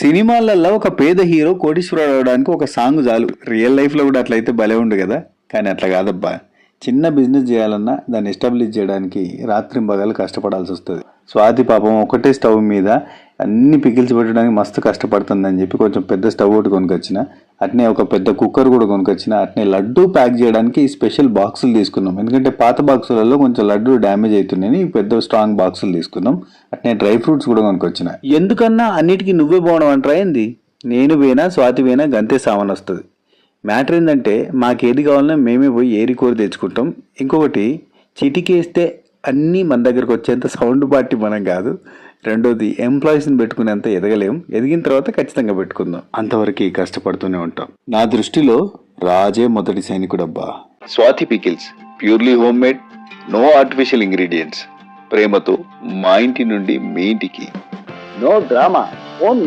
సినిమాలలో ఒక పేద హీరో కోటీశ్వరుడు అవడానికి ఒక సాంగ్ చాలు. రియల్ లైఫ్లో కూడా అట్లయితే భలే ఉండు కదా. కానీ అట్లా కాదబ్బా. చిన్న బిజినెస్ చేయాలన్నా దాన్ని ఎస్టాబ్లిష్ చేయడానికి రాత్రింబగలు కష్టపడాల్సి వస్తుంది. స్వాతి పాపం ఒకటే స్టవ్ మీద అన్ని పికిల్స్ పెట్టడానికి మస్తు కష్టపడుతుందని చెప్పి కొంచెం పెద్ద స్టవ్ ఒకటి కొనుకొచ్చిన, అట్నే ఒక పెద్ద కుక్కర్ కూడా కొనుకొచ్చిన, అట్నే లడ్డు ప్యాక్ చేయడానికి స్పెషల్ బాక్సులు తీసుకున్నాం. ఎందుకంటే పాత బాక్సులలో కొంచెం లడ్డు డ్యామేజ్ అవుతున్నాయని పెద్ద స్ట్రాంగ్ బాక్సులు తీసుకున్నాం. అట్నే డ్రై ఫ్రూట్స్ కూడా కొనుకొచ్చిన. ఎందుకన్నా అన్నిటికీ నువ్వే పోవడం అంటారా ఏంది? నేను పోయినా స్వాతి పోయినా గంతే సామాన్ వస్తుంది. మ్యాటర్ ఏంటంటే మాకేది కావాలన్నా మేమే పోయి ఏరి కోరి తెచ్చుకుంటాం. ఇంకొకటి, చిటికేస్తే అన్నీ మన దగ్గరకు వచ్చేంత సౌండ్ పార్టీ మనం కాదు. రెండోది, ఎంప్లాయీస్ని పెట్టుకునేంత ఎదగలేం. ఎదిగిన తర్వాత ఖచ్చితంగా పెట్టుకుందాం. అంతవరకు కష్టపడుతూనే ఉంటాం. నా దృష్టిలో రాజే మొదటి సైనికుడబ్బా. Swathi pickles purely home made, no artificial ingredients. ప్రేమతో మా ఇంటి నుండి మీ ఇంటికి. No drama, only